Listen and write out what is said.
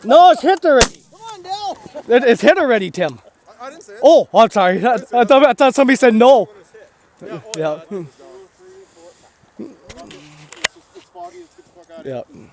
No, it's hit already. Come on, Dale. It's hit already, Tim. I didn't say it. Oh, I'm sorry. I thought somebody said no. Yeah. It's foggy. Let's get the fuck out of here. Yeah.